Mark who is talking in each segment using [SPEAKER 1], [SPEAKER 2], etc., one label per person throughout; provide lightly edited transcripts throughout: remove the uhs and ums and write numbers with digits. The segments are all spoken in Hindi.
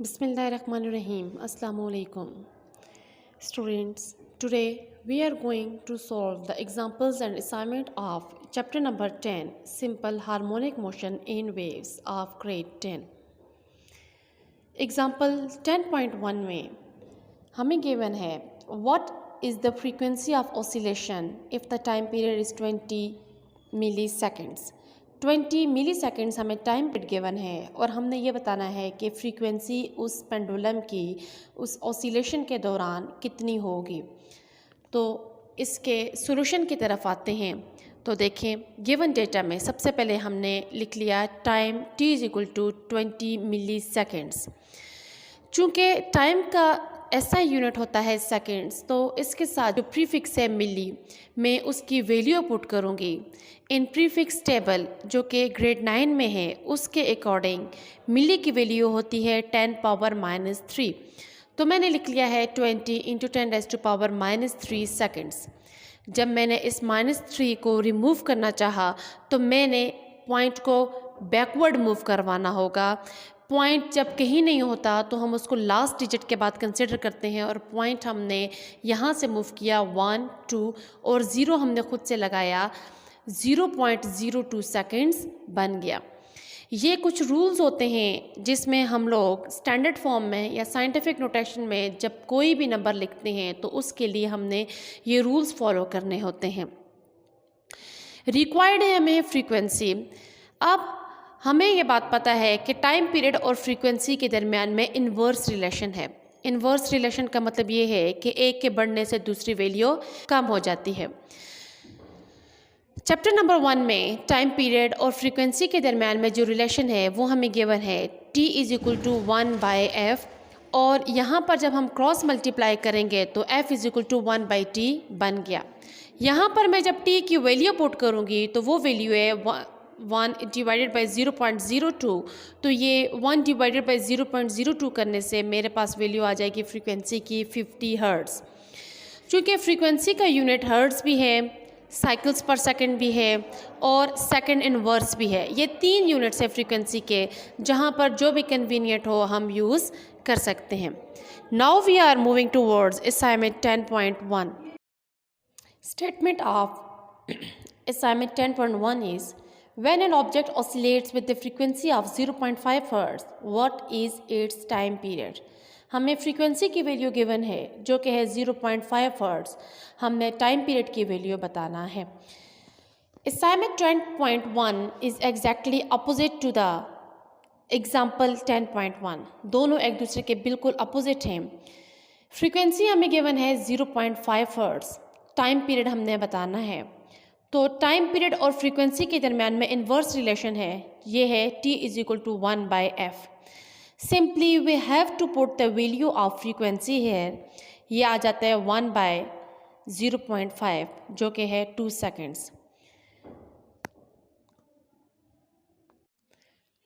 [SPEAKER 1] Bismillahirrahmanirrahim. Assalamu alaikum. Students, today we are going to solve the examples and assignment of chapter number 10, Simple Harmonic Motion in Waves of grade 10. Example 10.1 में हमें given है what is the frequency of oscillation if the time period is 20 milliseconds. 20 milliseconds हमें टाइम पीरियड गिवन है और हमने ये बताना है कि फ्रीक्वेंसी उस पेंडुलम की उस ऑसिलेशन के दौरान कितनी होगी। तो इसके सॉल्यूशन की तरफ आते हैं। तो देखें, गिवन डेटा में सबसे पहले हमने लिख लिया time t is equal to 20 milliseconds. चूँकि टाइम का ऐसा यूनिट होता है सेकंड्स, तो इसके साथ जो प्रीफिक्स है मिली, मैं उसकी वैल्यू पुट करूँगी इन प्रीफिक्स टेबल जो कि ग्रेड 9 में है। उसके अकॉर्डिंग मिली की वैल्यू होती है 10 पावर -3। तो मैंने लिख लिया है 20 इंटू 10⁻³ सेकंड्स। जब मैंने इस -3 को रिमूव करना चाहा तो मैंने पॉइंट को बैकवर्ड मूव करवाना होगा। पॉइंट जब कहीं नहीं होता तो हम उसको लास्ट डिजिट के बाद कंसिडर करते हैं और पॉइंट हमने यहाँ से मूव किया 1, 2 और 0 हमने खुद से लगाया, 0.02 सेकंड्स बन गया। ये कुछ रूल्स होते हैं जिसमें हम लोग स्टैंडर्ड फॉर्म में या साइंटिफिक नोटेशन में जब कोई भी नंबर लिखते हैं तो उसके लिए हमने ये रूल्स फॉलो करने होते हैं। रिक्वायर्ड है हमें फ्रीक्वेंसी। अब हमें ये बात पता है कि टाइम पीरियड और फ्रीक्वेंसी के दरमियान में इन्वर्स रिलेशन है। इन्वर्स रिलेशन का मतलब ये है कि एक के बढ़ने से दूसरी वैल्यू कम हो जाती है। चैप्टर नंबर 1 में टाइम पीरियड और फ्रीक्वेंसी के दरमियान में जो रिलेशन है वो हमें गिवन है t is equal to 1/f, और यहाँ पर जब हम क्रॉस मल्टीप्लाई करेंगे तो f is equal to 1/t बन गया। यहाँ पर मैं जब t की वैल्यू पुट करूँगी तो वो वैल्यू है 1 डिवाइडेड बाई 0.02। तो ये 1 डिवाइडेड बाई 0.02 करने से मेरे पास वैल्यू आ जाएगी फ्रीक्वेंसी की 50 हर्ट्ज़। चूँकि फ्रीक्वेंसी का यूनिट हर्ट्ज़ भी है, साइकिल्स पर सेकंड भी है और सेकंड इनवर्स भी है। ये 3 यूनिट्स है फ्रीक्वेंसी के, जहाँ पर जो भी कन्वीनियंट हो हम यूज़ कर सकते हैं। Now we are moving towards assignment 10.1। Statement of assignment 10.1 is when an object oscillates with the frequency of 0.5 Hz, what is its time period? हमें फ्रीक्वेंसी की वैल्यू गिवन है जो कि है 0.5 हर्ट्ज़। हमने टाइम पीरियड की वैल्यू बताना है। Assignment 10.1 is exactly opposite to the example 10.1। दोनों एक दूसरे के बिल्कुल अपोजिट हैं। फ्रीक्वेंसी हमें गिवन है 0.5 हर्ट्ज़, टाइम पीरियड हमने बताना है। तो टाइम पीरियड और फ्रीक्वेंसी के दरमियान में इन्वर्स रिलेशन है, ये है t is equal to 1/f। Simply we have to put the value of frequency here. ये आ जाता है 1/0.5 जो कि है 2 seconds.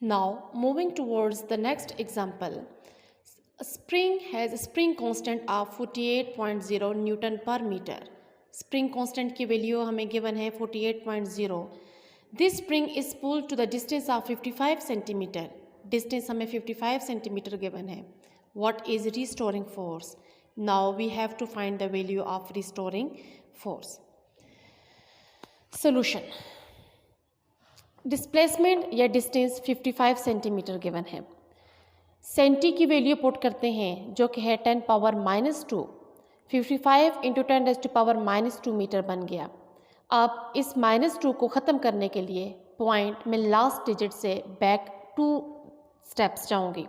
[SPEAKER 1] Now moving towards the next example. Spring has spring constant of 48.0 newton per metre. Spring constant की वैल्यू हमें गिवन है 48.0। This spring is pulled to the distance of 55 centimetre. Distance हमें 55 सेंटीमीटर गिवन है। What is restoring force? Now we have to find the value of restoring force. Solution. Displacement या डिस्टेंस 55 सेंटीमीटर गिवन है। सेंटी की वैल्यू पुट करते हैं जो कि है 10 पावर -2। 55 इंटू 10⁻² मीटर बन गया। अब इस -2 को ख़त्म करने के लिए पॉइंट में लास्ट डिजिट से बैक 2 स्टेप्स जाऊंगी।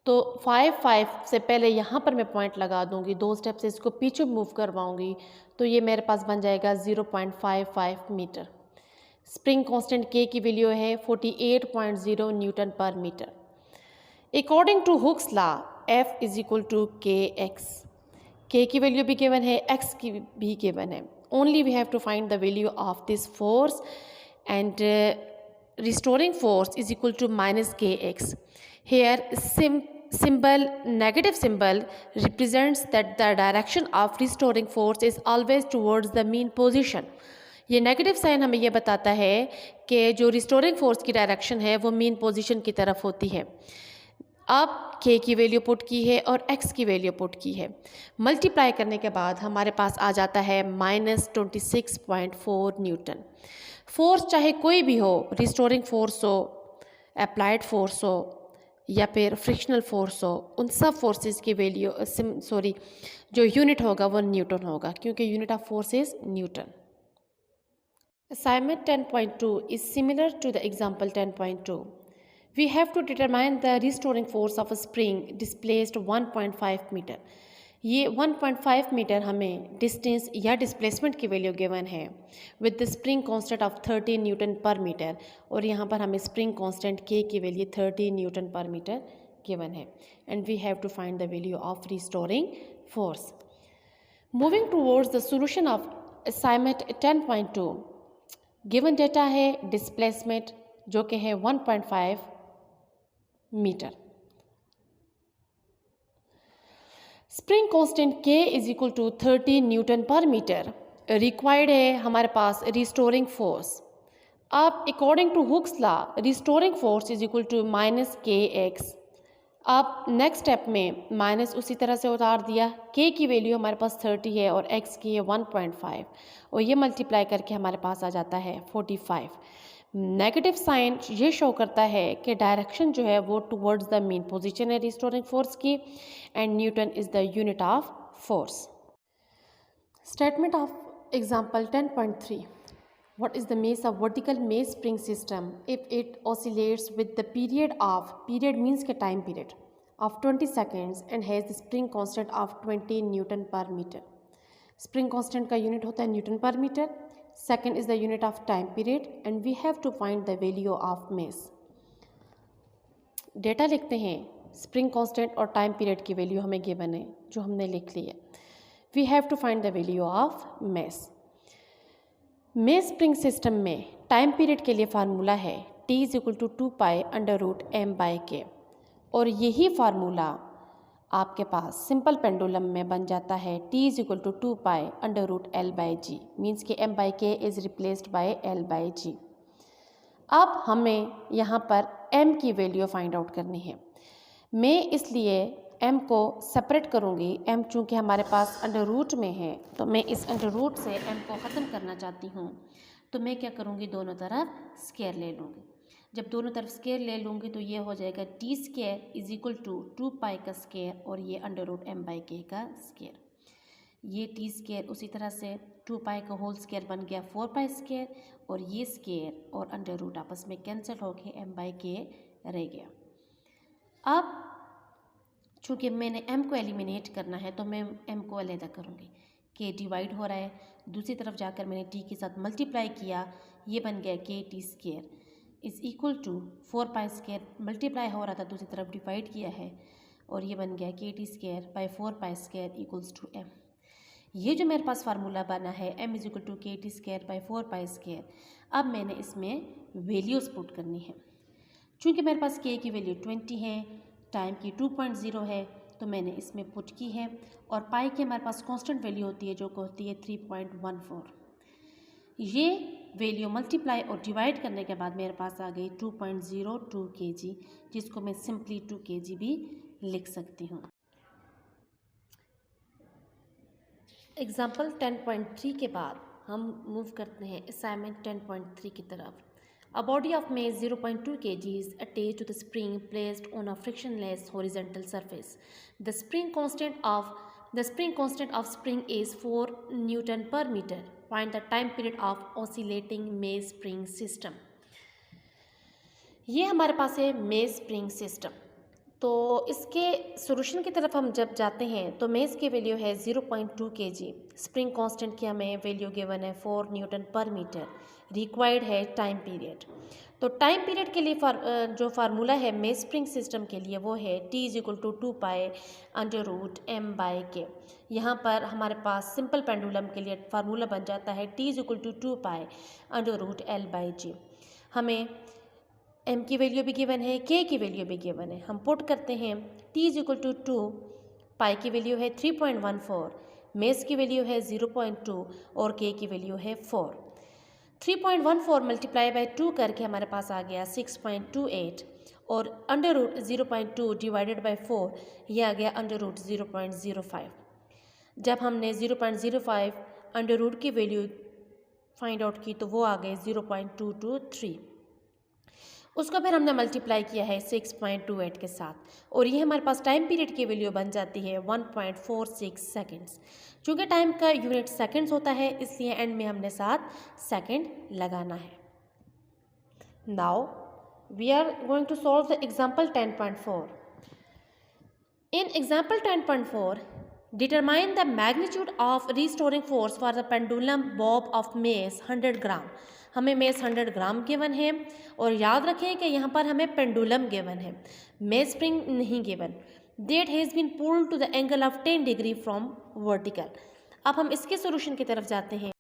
[SPEAKER 1] तो 5 से पहले यहाँ पर मैं पॉइंट लगा दूंगी, 2 स्टेप से इसको पीछे मूव करवाऊंगी, तो ये मेरे पास बन जाएगा 0.55 मीटर। स्प्रिंग कांस्टेंट के की वैल्यू है 48.0 newton per metre. According to Hooke's law F is equal to kx। K की वैल्यू भी गिवन है, एक्स की भी गिवन है। Only we have to find the value of this force and restoring force is equal to -kx। Here symbol negative symbol represents that the direction of restoring force is always towards the mean position। ये नेगेटिव साइन हमें ये बताता है कि जो रिस्टोरिंग फोर्स की डायरेक्शन है वो मीन पोजीशन की तरफ होती है। अब k की वैल्यू पुट की है और x की वैल्यू पुट की है। मल्टीप्लाई करने के बाद हमारे पास आ जाता है -26.4 न्यूटन। फोर्स चाहे कोई भी हो, रिस्टोरिंग फोर्स हो, अप्लाइड फोर्स हो या फिर फ्रिक्शनल फोर्स हो, उन सब फोर्सेस की वैल्यू जो यूनिट होगा वो न्यूटन होगा, क्योंकि unit of force is Newton. Assignment 10.2 is similar to the example 10.2. We have to determine the restoring force of a spring displaced 1.5 metre. ये 1.5 मीटर हमें डिस्टेंस या डिस्प्लेसमेंट की वैल्यू गिवन है with the spring constant of 30 newton per metre, और यहाँ पर हमें स्प्रिंग कांस्टेंट के की value 30 newton per metre given है, and we have to find the value of restoring force. Moving towards the solution of assignment 10.2, given data है डिस्प्लेसमेंट जो कि है 1.5 metre. Spring constant k is equal to 30 newton per metre. Required है हमारे पास रिस्टोरिंग फोर्स। अब according to Hooke's law restoring force is equal to -kx। अब नेक्स्ट स्टेप में माइनस उसी तरह से उतार दिया, k की वैल्यू हमारे पास 30 है और x की है 1.5, और ये मल्टीप्लाई करके हमारे पास आ जाता है 45। नेगेटिव साइन ये शो करता है कि डायरेक्शन जो है वो टुवर्ड्स द मेन पोजीशन है रिस्टोरिंग फोर्स की, and Newton is the unit of force. Statement of example 10.3, what is the mass of vertical mass spring system if it oscillates with the period means के time period of 20 seconds and has the spring constant of 20 Newton per meter। spring constant का unit होता है Newton per meter, second is the unit of time period and we have to find the value of mass। Data लिखते हैं, spring constant और time period की वैल्यू हमें गिवन है जो हमने लिख ली है। we have to find the value of mass। Mess spring system में टाइम पीरियड के लिए फार्मूला है t is equal to 2π√m/k, और यही फार्मूला आपके पास सिंपल पेंडुलम में बन जाता है t is equal to 2π√L/g, means कि m/k is replaced by L/g। अब हमें यहाँ पर m की वैल्यू फाइंड आउट करनी है। मैं इसलिए m को सेपरेट करूँगी, m चूँकि हमारे पास अंडर रूट में है तो मैं इस अंडर रूट से m को ख़त्म करना चाहती हूँ, तो मैं क्या करूँगी, दोनों तरफ स्क्वायर ले लूँगी। जब दोनों तरफ स्क्वायर ले लूँगी तो ये हो जाएगा t square is equal to 2π का स्क्वायर और ये √m/k का स्क्वायर। ये t स्क्वायर उसी तरह से 2π का होल स्क्वायर बन गया 4π स्क्वायर, और ये स्क्वायर और अंडर रूट आपस में कैंसिल होके m/k रह गया। अब चूँकि मैंने m को एलिमिनेट करना है तो मैं m को अलहदा करूँगी। k डिवाइड हो रहा है, दूसरी तरफ जाकर मैंने t के साथ मल्टीप्लाई किया, ये बन गया kt square is equal to 4π square, multiply हो रहा था दूसरी तरफ डिवाइड किया है, और ये बन गया kt square by 4π square equals to m। ये जो मेरे पास फार्मूला बना है m is equal to kt square by 4π square, अब मैंने इसमें वैल्यूज़ पुट करनी है। चूँकि मेरे पास k की वैल्यू 20 है, टाइम की 2.0 है, तो मैंने इसमें पुट की है, और पाई की हमारे पास कांस्टेंट वैल्यू होती है जो होती है 3.14। ये वैल्यू मल्टीप्लाई और डिवाइड करने के बाद मेरे पास आ गई 2.02 kg, जिसको मैं सिंपली 2 kg भी लिख सकती हूँ। एग्जाम्पल 10.3 के बाद हम मूव करते हैं असाइनमेंट 10.3 की तरफ। A body of mass 0.2 kg is attached to the spring placed on a frictionless horizontal surface. The spring constant of spring is 4 Newton per meter. Find the time period of oscillating mass spring system. ये हमारे पास है मेस स्प्रिंग सिस्टम। तो इसके सॉल्यूशन की तरफ हम जब जाते हैं तो मेस की वैल्यू है 0.2 kg, स्प्रिंग कांस्टेंट की हमें वैल्यू गिवन है 4 न्यूटन पर मीटर, रिक्वायर्ड है टाइम पीरियड। तो टाइम पीरियड के लिए जो फार्मूला है मेस स्प्रिंग सिस्टम के लिए वो है t is equal to 2π√m/k। यहाँ पर हमारे पास सिंपल पेंडुलम के लिए फार्मूला बन जाता है t is equal to 2π√L/g। हमें m की वैल्यू भी गिवन है, k की वैल्यू भी गिवन है, हम पुट करते हैं। t इज इक्वल टू 2, पाई की वैल्यू है 3.14, मेस की वैल्यू है 0.2 और k की वैल्यू है 4। 3.14 मल्टीप्लाई बाई 2 करके हमारे पास आ गया 6.28। और अंडर रूट 0.2 डिवाइडेड बाई 4 ये आ गया अंडर रूट 0.05। जब हमने 0.05 अंडर रूट की वैल्यू फाइंड आउट की तो वो आ गए 0.223। उसको फिर हमने मल्टीप्लाई किया है 6.28 के साथ और ये हमारे पास टाइम पीरियड की वैल्यू बन जाती है 1.46 सेकेंड्स। चूँकि टाइम का यूनिट सेकेंड्स होता है इसलिए एंड में हमने 7 सेकेंड लगाना है। Now we are going to solve the example 10.4। In example 10.4 determine the magnitude of restoring force for the pendulum bob of mass 100 ग्राम। हमें मेस 100 ग्राम गिवन है और याद रखें कि यहाँ पर हमें पेंडुलम गिवन है, मेस स्प्रिंग नहीं गिवन। That has been pulled to the angle of 10 degree from vertical. अब हम इसके सोल्यूशन की तरफ जाते हैं।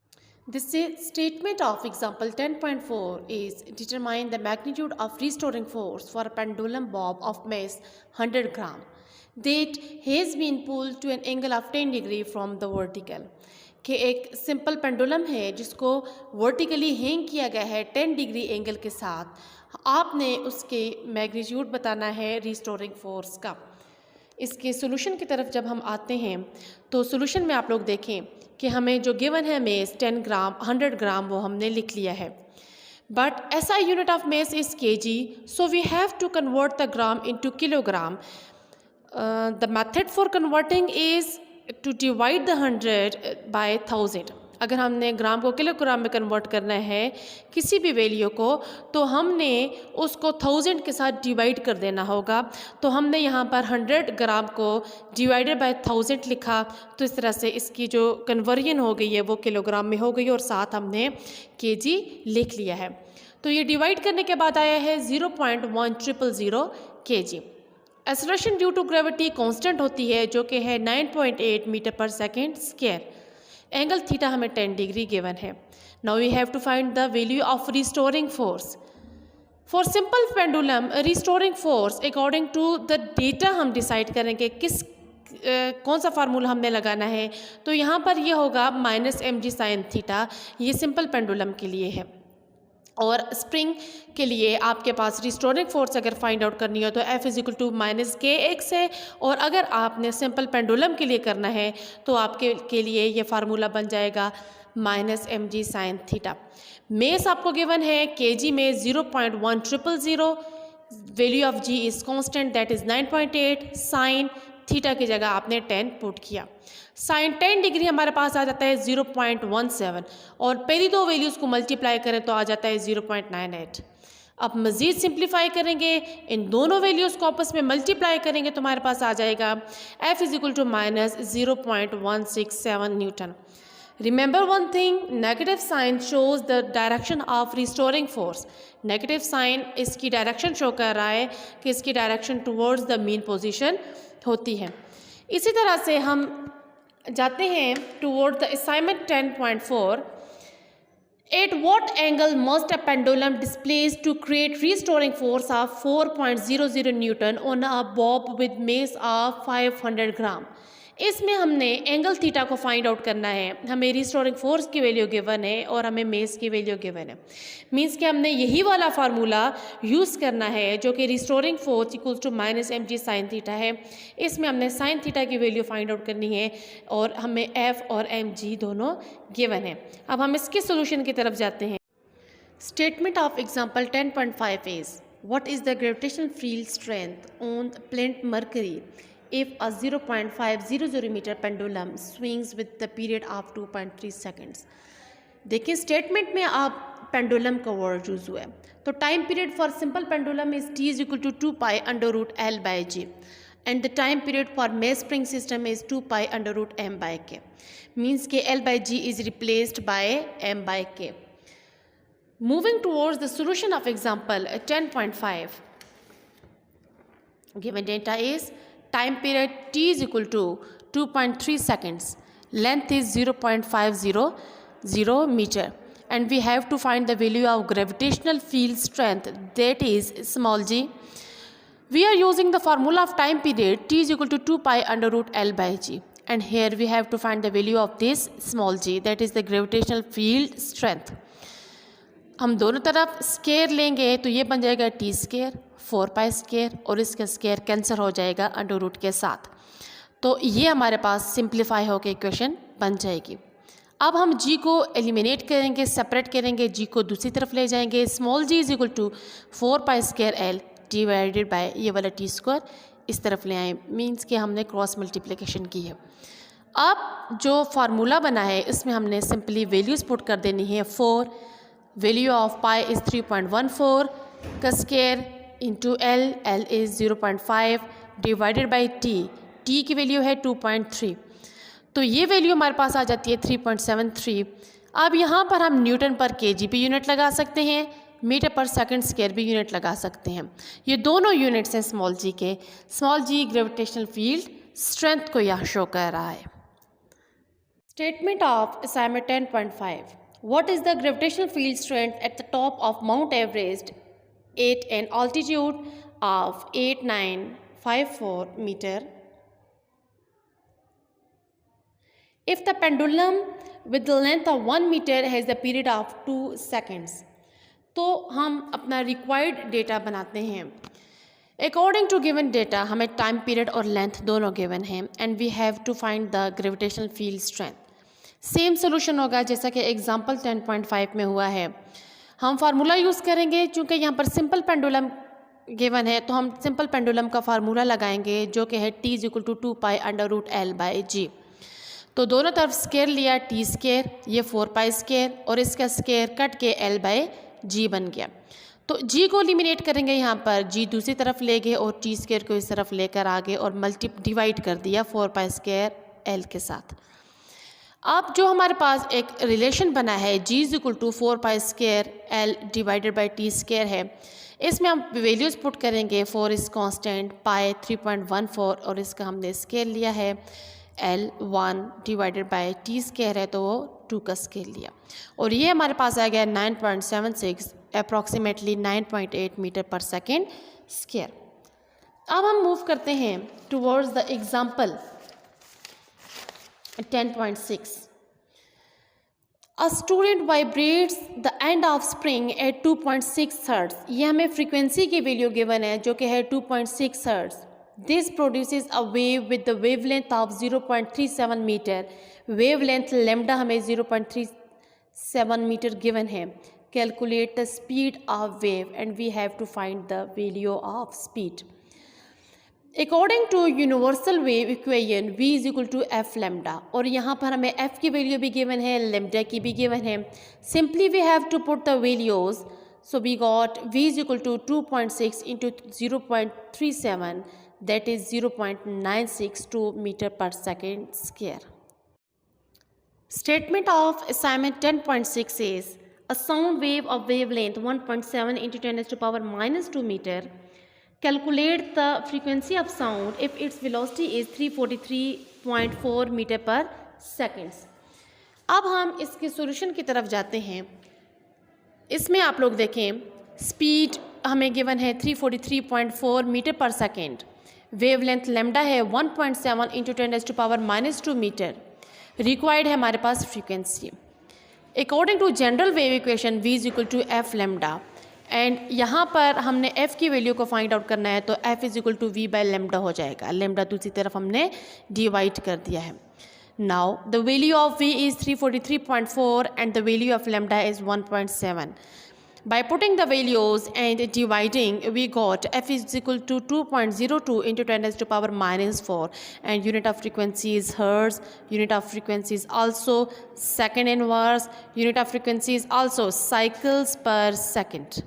[SPEAKER 1] This statement of example 10.4 is determine the magnitude of restoring force for a pendulum bob of mass 100 gram that has been pulled to an angle of 10 degree from the vertical। कि एक सिंपल पेंडुलम है जिसको वर्टिकली हैंग किया गया है 10 डिग्री एंगल के साथ, आपने उसके मैग्नीट्यूड बताना है रिस्टोरिंग फोर्स का। इसके सोल्यूशन की तरफ जब हम आते हैं तो सोल्यूशन में आप लोग देखें कि हमें जो गिवन है मेस 10 ग्राम 100 ग्राम वो हमने लिख लिया है, but SI unit of mass is kg, so we have to convert the gram into kilogram. The method for converting is to divide the 100 by 1000। अगर हमने ग्राम को किलोग्राम में कन्वर्ट करना है किसी भी वैल्यू को तो हमने उसको 1000 के साथ डिवाइड कर देना होगा। तो हमने यहाँ पर 100 ग्राम को डिवाइडेड बाय 1000 लिखा, तो इस तरह से इसकी जो कन्वर्जन हो गई है वो किलोग्राम में हो गई और साथ हमने kg लिख लिया है। तो ये डिवाइड करने के बाद आया है 0.1000 kg। Acceleration due to gravity constant होती है जो कि है 9.8 metre per second square. Angle theta हमें 10 डिग्री गिवन है। Now we have to find the value of restoring force for simple pendulum. Restoring force according to the data हम डिसाइड करेंगे किस कौन सा फार्मूला हमने लगाना है। तो यहाँ पर ये होगा -mg sin थीटा, ये सिंपल पेंडुलम के लिए है। और स्प्रिंग के लिए आपके पास रिस्टोरिंग फोर्स अगर फाइंड आउट करनी हो तो F = -kx है, और अगर आपने सिंपल पेंडुलम के लिए करना है तो आपके के लिए ये फार्मूला बन जाएगा -mg sin थीटा। मेस आपको गिवन है kg में 0.1000, value of g is constant that is 9.8, sine theta की जगह आपने 10 पुट किया। साइन 10 डिग्री हमारे पास आ जाता है 0.17 और पहली दो वैल्यूज़ को मल्टीप्लाई करें तो आ जाता है 0.98। अब मज़ीद सिंप्लीफाई करेंगे, इन दोनों वैल्यूज़ को आपस में मल्टीप्लाई करेंगे तो हमारे पास आ जाएगा F = -0.167 Newton. Remember one thing, negative sign shows the direction of restoring force। Negative sign इसकी डायरेक्शन शो कर रहा है कि इसकी direction towards the mean position होती है। इसी तरह से हम जाते हैं toward the assignment 10.4। At what angle must a pendulum displace to create restoring force of 4.00 Newton on a bob with mass of 500 ग्राम। इसमें हमने एंगल थीटा को फाइंड आउट करना है। हमें रिस्टोरिंग फोर्स की वैल्यू गिवन है और हमें मेस की वैल्यू गिवन है। मींस कि हमने यही वाला फार्मूला यूज़ करना है जो कि restoring force = -mg sin theta है। इसमें हमने साइन थीटा की वैल्यू फाइंड आउट करनी है और हमें F और mg दोनों गिवन है। अब हम इसके सोल्यूशन की तरफ जाते हैं। Statement of example 10.5 is what is the gravitational field strength on planet mercury if a 0.500 meter pendulum swings with the period of 2.3 seconds। देखिए स्टेटमेंट में आप पेंडुलम का वर्ड यूज हुआ है, तो time period for simple pendulum is t = 2π√L/g and the time period for mass spring system is 2π√m/k, means कि L/g is replaced by m/k। Moving towards the solution of example 10.5, given data is time period t = 2.3 seconds, length is 0.500 meter, and we have to find the value of gravitational field strength, that is small g। We are using the formula of time period t = 2π√L/g, and here we have to find the value of this small g, that is the gravitational field strength। हम दोनों तरफ स्केयर लेंगे तो ये बन जाएगा t², 4 पाई स्क्वायर और इसका स्क्वायर कैंसिल हो जाएगा अंडर रूट के साथ। तो ये हमारे पास सिंप्लीफाई होकर इक्वेशन बन जाएगी। अब हम जी को एलिमिनेट करेंगे, सेपरेट करेंगे, जी को दूसरी तरफ ले जाएंगे। Small G is equal to 4 pi square L divided by ये वाला टी स्क्वायर इस तरफ ले आए, मीन्स कि हमने क्रॉस मल्टीप्लिकेशन की है। अब जो फार्मूला बना है इसमें हमने सिंपली वैल्यूज़ पुट कर देनी है। 4 वैल्यू ऑफ पाई इज़ 3.14 का square into L, L is 0.5 divided by T, T की वैल्यू है 2.3, तो ये वैल्यू हमारे पास आ जाती है 3.73। अब यहाँ पर हम न्यूटन पर केजी भी यूनिट लगा सकते हैं, मीटर पर सेकंड स्क्वायर भी यूनिट लगा सकते हैं। ये दोनों यूनिट्स हैं स्मॉल जी के। Small G gravitational field strength को यहाँ शो कर रहा है। Statement of assignment 10.5, what is the gravitational field strength at the top of Mount Everest at an altitude of 8954 metre if the pendulum with the length of 1 meter has the period of 2 seconds। तो हम अपना रिक्वायर्ड डेटा बनाते हैं। अकॉर्डिंग टू गिवन डेटा हमें टाइम पीरियड और लेंथ दोनों गिवन हैं and we have to find the gravitational field strength. Same solution होगा जैसा कि एग्जांपल 10.5 में हुआ है। हम फार्मूला यूज़ करेंगे, चूँकि यहाँ पर सिंपल पेंडुलम गिवन है तो हम सिंपल पेंडुलम का फार्मूला लगाएंगे जो कि है T = 2 pi under root L by g. तो दोनों तरफ स्क्वायर लिया, टी स्क्वायर, ये 4 पाई स्क्वायर और इसका स्क्वायर कट के एल बाई जी बन गया। तो जी को एलिमिनेट करेंगे, यहाँ पर जी दूसरी तरफ ले गए और टी स्क्वायर को इस तरफ लेकर आ गए और डिवाइड कर दिया 4 पाई स्क्वायर एल के साथ। अब जो हमारे पास एक रिलेशन बना है जी = 4 pi square L divided by T square है, इसमें हम वैल्यूज़ पुट करेंगे। 4 इज़ कॉन्स्टेंट, पाई 3.14 और इसका हमने स्केल लिया है L 1 divided by T square है तो वो 2 का स्केल लिया और ये हमारे पास आ गया 9.76 approximately 9.8 metre per second square. अब हम मूव करते हैं towards the example 10.6। A student vibrates the end of spring at 2.6 hertz. ये हमें फ्रीक्वेंसी की वैल्यू गिवन है जो कि है 2.6 hertz. This produces a wave with the wavelength of 0.37 meter. Wavelength lambda हमें 0.37 meter given है। Calculate the speed of wave and we have to find the value of speed. According to universal wave equation v is equal to f lambda और यहाँ पर हमें f की वैल्यू भी given है, lambda की भी given है। Simply we have to put the values. So we got v is equal to 2.6 into 0.37, that is 0.962 meter per second square. Statement of assignment 10.6 is a sound wave of wavelength 1.7 into 10 to the power minus 2 meter. Calculate the frequency of sound if its velocity is 343.4 meter per seconds. अब हम इसके सॉल्यूशन की तरफ जाते हैं। इसमें आप लोग देखें स्पीड हमें गिवन है 343.4 metre per second, wavelength lambda है 1.7 into 10 to power -2 metre, required है हमारे पास frequency. According to general wave equation v is equal to f lambda and यहाँ पर हमने f की वैल्यू को फाइंड आउट करना है तो f is equal to v by lambda हो जाएगा। लेमडा दूसरी तरफ हमने डिवाइड कर दिया है। Now the value of v is 343.4 and the value of lambda is 1.7. By putting the values and dividing, we got f is equal to 2.02 into 10 to the power -4 and unit of frequency is hertz, unit of frequency is also second inverse, unit of frequency is also cycles per second.